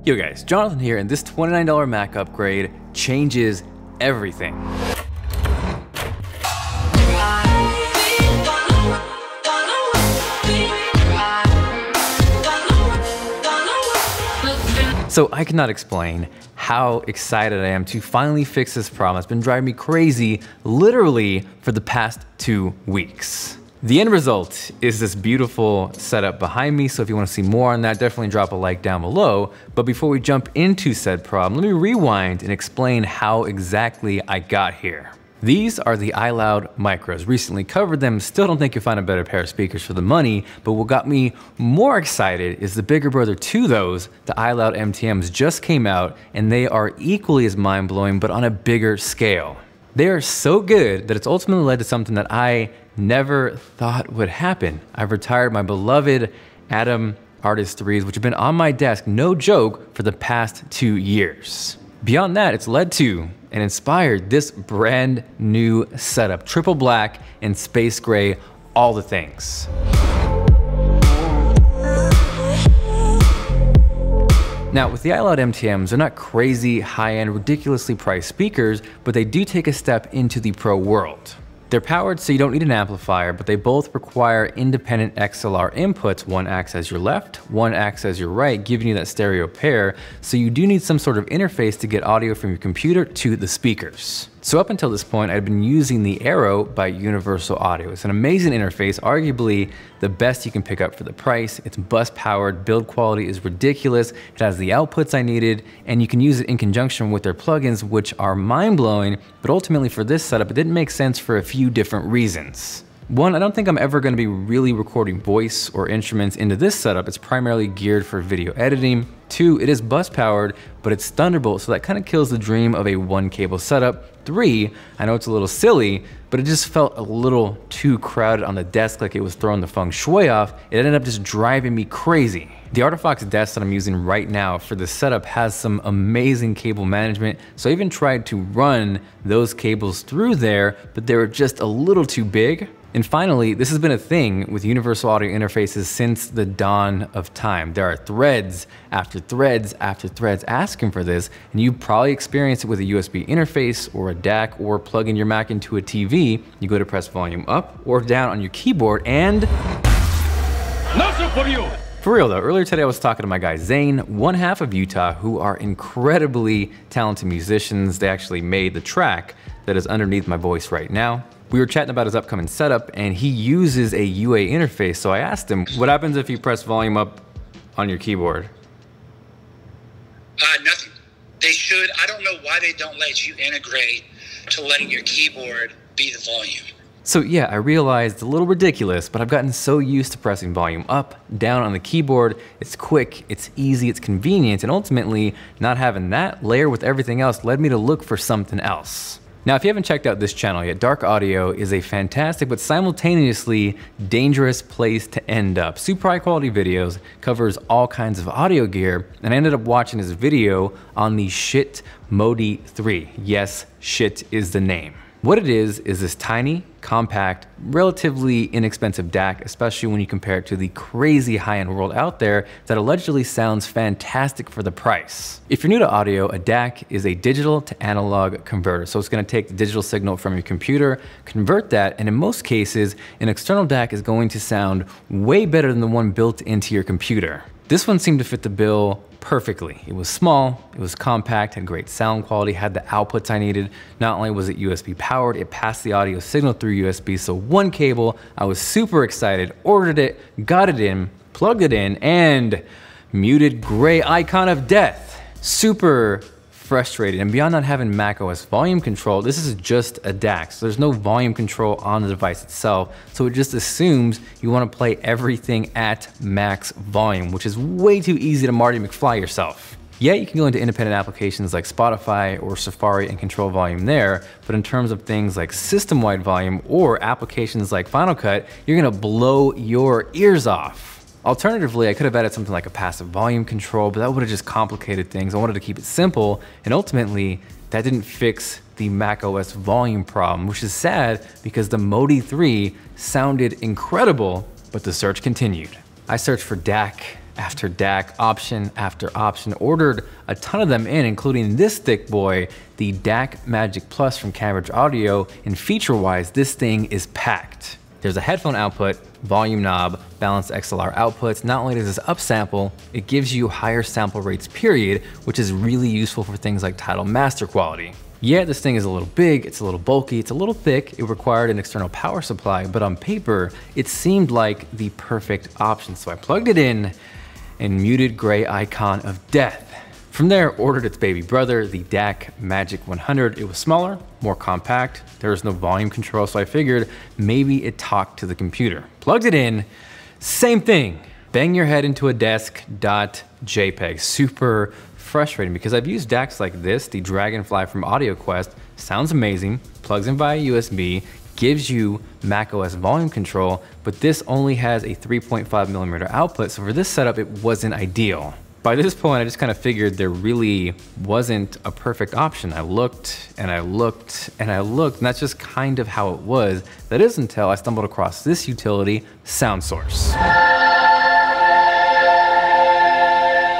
Yo guys, Jonathan here, and this $29 Mac upgrade changes everything. So I cannot explain how excited I am to finally fix this problem. It's been driving me crazy literally for the past 2 weeks. The end result is this beautiful setup behind me, so if you want to see more on that, definitely drop a like down below. But before we jump into said problem, let me rewind and explain how exactly I got here. These are the iLoud Micros. Recently covered them, still don't think you'll find a better pair of speakers for the money, but what got me more excited is the bigger brother to those. The iLoud MTMs just came out, and they are equally as mind-blowing, but on a bigger scale. They are so good that it's ultimately led to something that I never thought would happen. I've retired my beloved Atom Artist 3s, which have been on my desk, no joke, for the past 2 years. Beyond that, it's led to and inspired this brand new setup. Triple black and space gray, all the things. Now, with the iLoud MTMs, they're not crazy, high-end, ridiculously priced speakers, but they do take a step into the pro world. They're powered so you don't need an amplifier, but they both require independent XLR inputs. One acts as your left, one acts as your right, giving you that stereo pair. So you do need some sort of interface to get audio from your computer to the speakers. So up until this point, I'd been using the Arrow by Universal Audio. It's an amazing interface, arguably the best you can pick up for the price. It's bus powered, build quality is ridiculous. It has the outputs I needed, and you can use it in conjunction with their plugins, which are mind-blowing. But ultimately for this setup, it didn't make sense for a few different reasons. One, I don't think I'm ever gonna be really recording voice or instruments into this setup. It's primarily geared for video editing. Two, it is bus powered, but it's Thunderbolt, so that kind of kills the dream of a one cable setup. Three, I know it's a little silly, but it just felt a little too crowded on the desk, like it was throwing the feng shui off. It ended up just driving me crazy. The Artifox desk that I'm using right now for this setup has some amazing cable management, so I even tried to run those cables through there, but they were just a little too big. And finally, this has been a thing with Universal Audio interfaces since the dawn of time. There are threads after threads after threads asking for this, and you probably experienced it with a USB interface or a DAC or plugging your Mac into a TV. You go to press volume up or down on your keyboard and... Nothing for you! For real though, earlier today I was talking to my guy Zane, one half of Utah, who are incredibly talented musicians. They actually made the track that is underneath my voice right now. We were chatting about his upcoming setup, and he uses a UA interface, so I asked him, what happens if you press volume up on your keyboard? Nothing. They should. I don't know why they don't let you integrate to letting your keyboard be the volume. So yeah, I realized it's a little ridiculous, but I've gotten so used to pressing volume up, down on the keyboard. It's quick, it's easy, it's convenient, and ultimately not having that layer with everything else led me to look for something else. Now, if you haven't checked out this channel yet, Dark Audio is a fantastic but simultaneously dangerous place to end up. Super high quality videos, covers all kinds of audio gear, and I ended up watching his video on the Shit Modi 3. Yes, Shit is the name. What it is this tiny, compact, relatively inexpensive DAC, especially when you compare it to the crazy high-end world out there that allegedly sounds fantastic for the price. If you're new to audio, a DAC is a digital to analog converter. So it's gonna take the digital signal from your computer, convert that, and in most cases, an external DAC is going to sound way better than the one built into your computer. This one seemed to fit the bill perfectly. It was small, it was compact, had great sound quality, had the outputs I needed. Not only was it USB powered, it passed the audio signal through USB, so one cable. I was super excited, ordered it, got it in, plugged it in, and muted gray icon of death. Super frustrated. And beyond not having macOS volume control, this is just a DAC, so there's no volume control on the device itself, so it just assumes you want to play everything at max volume, which is way too easy to Marty McFly yourself. Yeah, you can go into independent applications like Spotify or Safari and control volume there, but in terms of things like system-wide volume or applications like Final Cut, you're gonna blow your ears off. Alternatively, I could have added something like a passive volume control, but that would have just complicated things. I wanted to keep it simple, and ultimately, that didn't fix the macOS volume problem, which is sad because the Modi 3 sounded incredible, but the search continued. I searched for DAC after DAC, option after option. Ordered a ton of them in, including this thick boy, the DAC Magic Plus from Cambridge Audio, and feature-wise, this thing is packed. There's a headphone output, volume knob, balanced XLR outputs. Not only does this upsample, it gives you higher sample rates period, which is really useful for things like Tidal master quality. Yeah, this thing is a little big, it's a little bulky, it's a little thick, it required an external power supply, but on paper, it seemed like the perfect option. So I plugged it in and muted gray icon of death. From there, ordered its baby brother, the DAC Magic 100. It was smaller, more compact. There was no volume control, so I figured maybe it talked to the computer. Plugged it in, same thing. Bang your head into a desk.jpg. Super frustrating because I've used DACs like this, the Dragonfly from AudioQuest. Sounds amazing, plugs in via USB, gives you macOS volume control, but this only has a 3.5mm output, so for this setup, it wasn't ideal. By this point, I just kind of figured there really wasn't a perfect option. I looked and I looked and I looked, and that's just kind of how it was. That is until I stumbled across this utility, SoundSource.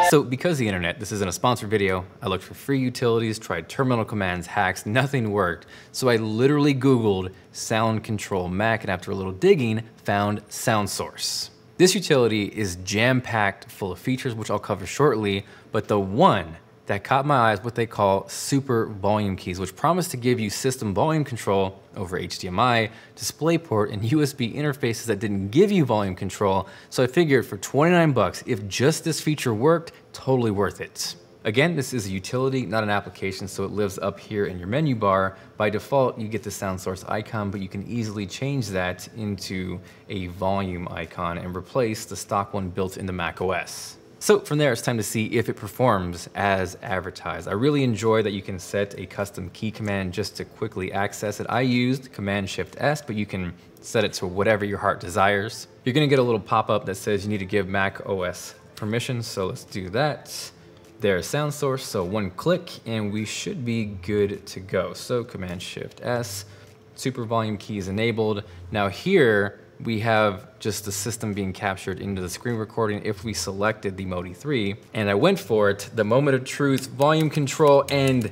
So because the internet, this isn't a sponsored video, I looked for free utilities, tried terminal commands, hacks, nothing worked. So I literally Googled sound control Mac, and after a little digging, found SoundSource. This utility is jam-packed full of features, which I'll cover shortly, but the one that caught my eye is what they call super volume keys, which promise to give you system volume control over HDMI, DisplayPort, and USB interfaces that didn't give you volume control. So I figured for 29 bucks, if just this feature worked, totally worth it. Again, this is a utility, not an application, so it lives up here in your menu bar. By default, you get the SoundSource icon, but you can easily change that into a volume icon and replace the stock one built into macOS. So from there, it's time to see if it performs as advertised. I really enjoy that you can set a custom key command just to quickly access it. I used Command-Shift-S, but you can set it to whatever your heart desires. You're gonna get a little pop-up that says you need to give macOS permission, so let's do that. There's SoundSource, so one click and we should be good to go. So Command-Shift-S, super volume key is enabled. Now here we have just the system being captured into the screen recording if we selected the Modi 3. And I went for it, the moment of truth, volume control, and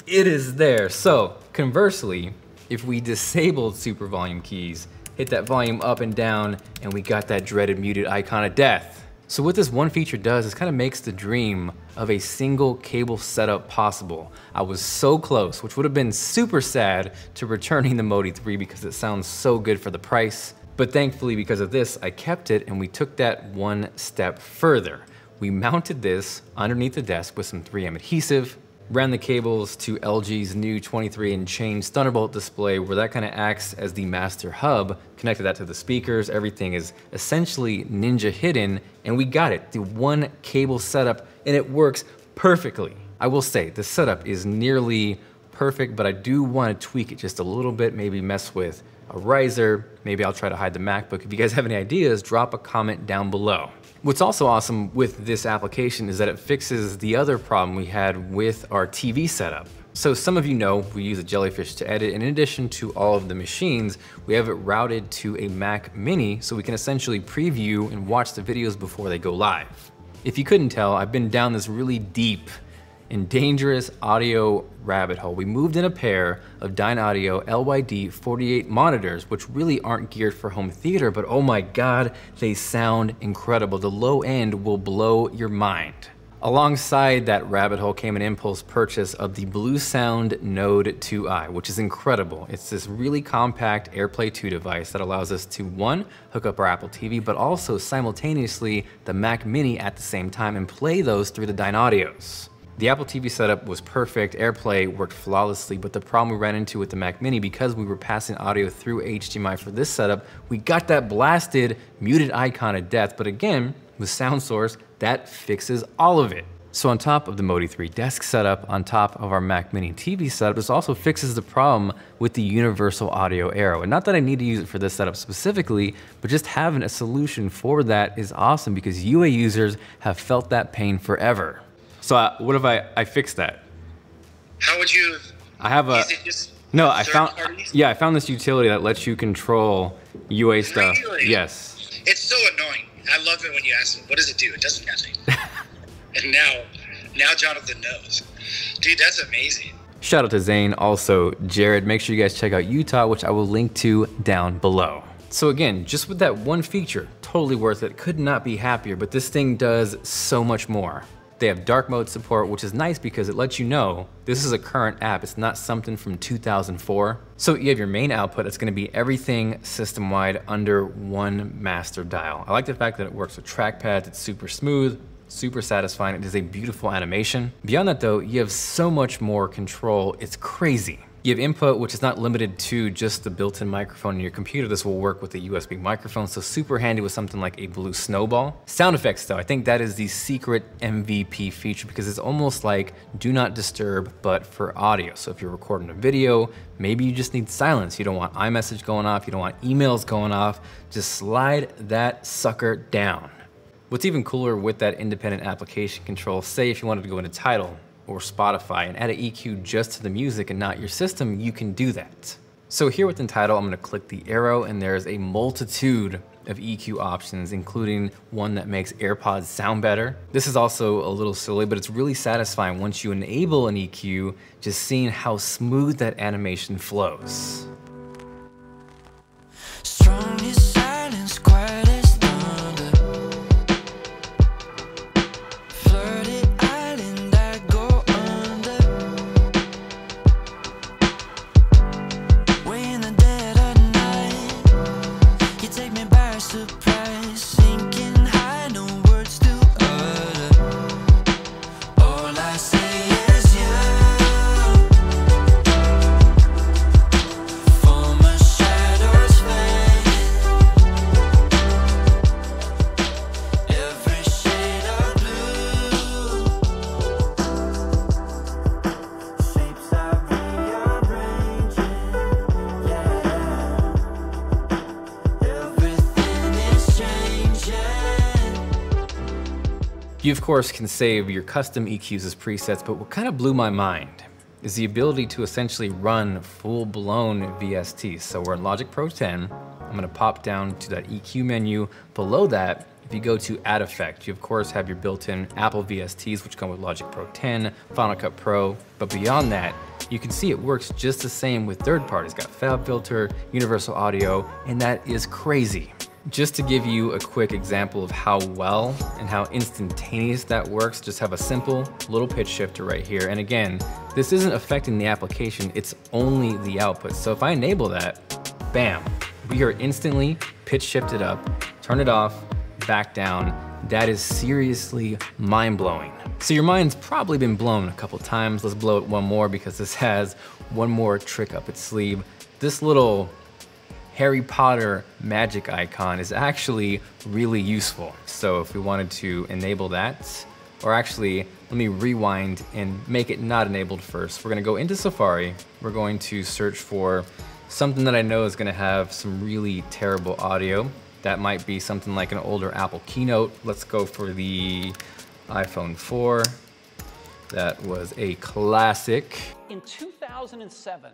it is there. So conversely, if we disabled super volume keys, hit that volume up and down, and we got that dreaded muted icon of death. So what this one feature does is kind of makes the dream of a single cable setup possible. I was so close, which would have been super sad, to returning the Modi 3 because it sounds so good for the price. But thankfully, because of this, I kept it and we took that one step further. We mounted this underneath the desk with some 3M adhesive, ran the cables to LG's new 23" Thunderbolt display where that kind of acts as the master hub, connected that to the speakers. Everything is essentially ninja hidden, and we got it, the one cable setup, and it works perfectly. I will say the setup is nearly perfect, but I do want to tweak it just a little bit, maybe mess with a riser, maybe I'll try to hide the MacBook. If you guys have any ideas, drop a comment down below. What's also awesome with this application is that it fixes the other problem we had with our TV setup. So some of you know we use a Jellyfish to edit, and in addition to all of the machines, we have it routed to a Mac Mini so we can essentially preview and watch the videos before they go live. If you couldn't tell, I've been down this really deep and dangerous audio rabbit hole. We moved in a pair of Dynaudio LYD 48 monitors, which really aren't geared for home theater, but oh my God, they sound incredible. The low end will blow your mind. Alongside that rabbit hole came an impulse purchase of the Bluesound Node 2i, which is incredible. It's this really compact AirPlay 2 device that allows us to, one, hook up our Apple TV, but also simultaneously the Mac Mini at the same time and play those through the Dynaudios. The Apple TV setup was perfect, AirPlay worked flawlessly, but the problem we ran into with the Mac Mini, because we were passing audio through HDMI for this setup, we got that blasted muted icon of death, but again, with SoundSource, that fixes all of it. So on top of the Modi 3 desk setup, on top of our Mac Mini TV setup, this also fixes the problem with the universal audio arrow. And not that I need to use it for this setup specifically, but just having a solution for that is awesome because UA users have felt that pain forever. So what if I fixed that? How would you? I have a. No, I found. Yeah, I found this utility that lets you control UA stuff. Really? Yes. It's so annoying. I love it when you ask him, what does it do? It does nothing. And now Jonathan knows. Dude, that's amazing. Shout out to Zane, also Jared. Make sure you guys check out Utah, which I will link to down below. So again, just with that one feature, totally worth it. Could not be happier, but this thing does so much more. They have dark mode support, which is nice because it lets you know this is a current app. It's not something from 2004. So you have your main output. It's gonna be everything system-wide under one master dial. I like the fact that it works with trackpads. It's super smooth, super satisfying. It is a beautiful animation. Beyond that though, you have so much more control. It's crazy. You have input, which is not limited to just the built-in microphone in your computer. This will work with a USB microphone, so super handy with something like a Blue Snowball. Sound effects though, I think that is the secret MVP feature because it's almost like do not disturb, but for audio. So if you're recording a video, maybe you just need silence. You don't want iMessage going off, you don't want emails going off, just slide that sucker down. What's even cooler with that independent application control, say if you wanted to go into Tidal or Spotify and add an EQ just to the music and not your system, you can do that. So here with Untitled, I'm gonna click the arrow and there's a multitude of EQ options, including one that makes AirPods sound better. This is also a little silly, but it's really satisfying once you enable an EQ, just seeing how smooth that animation flows. Strongest silence, quietest thunder. Flooded island, I go under. Way in the dead of night, you take me by surprise, sinking high, no words to utter. All I say is you. For my shadows fade, every shade of blue. Shapes are rearranging, yeah. Everything is changing. You of course can save your custom EQs as presets, but what kind of blew my mind is the ability to essentially run full-blown VSTs. So we're in Logic Pro 10. I'm gonna pop down to that EQ menu. Below that, if you go to Add Effect, you of course have your built-in Apple VSTs, which come with Logic Pro 10, Final Cut Pro. But beyond that, you can see it works just the same with third parties. Got Fabfilter, Universal Audio, and that is crazy. Just to give you a quick example of how well and how instantaneous that works, just have a simple little pitch shifter right here. And again, this isn't affecting the application, it's only the output. So if I enable that, bam, we are instantly pitch shifted up, turn it off, back down. That is seriously mind-blowing. So your mind's probably been blown a couple times. Let's blow it one more because this has one more trick up its sleeve. This little Harry Potter magic icon is actually really useful. So if we wanted to enable that, or actually, let me rewind and make it not enabled first. We're gonna go into Safari. We're going to search for something that I know is gonna have some really terrible audio. That might be something like an older Apple Keynote. Let's go for the iPhone 4. That was a classic. In 2007,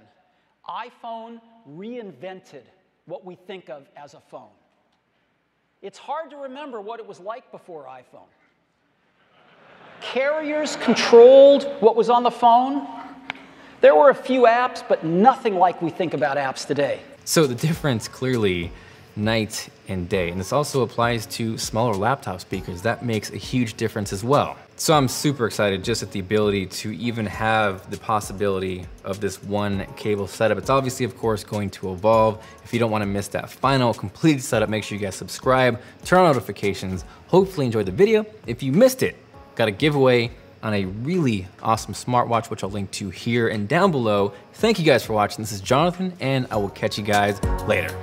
iPhone reinvented what we think of as a phone. It's hard to remember what it was like before iPhone. Carriers controlled what was on the phone. There were a few apps, but nothing like we think about apps today. So the difference clearly night and day. And this also applies to smaller laptop speakers. That makes a huge difference as well. So I'm super excited just at the ability to even have the possibility of this one cable setup. It's obviously, of course, going to evolve. If you don't want to miss that final complete setup, make sure you guys subscribe, turn on notifications, hopefully enjoy the video. If you missed it, got a giveaway on a really awesome smartwatch, which I'll link to here and down below. Thank you guys for watching. This is Jonathan, and I will catch you guys later.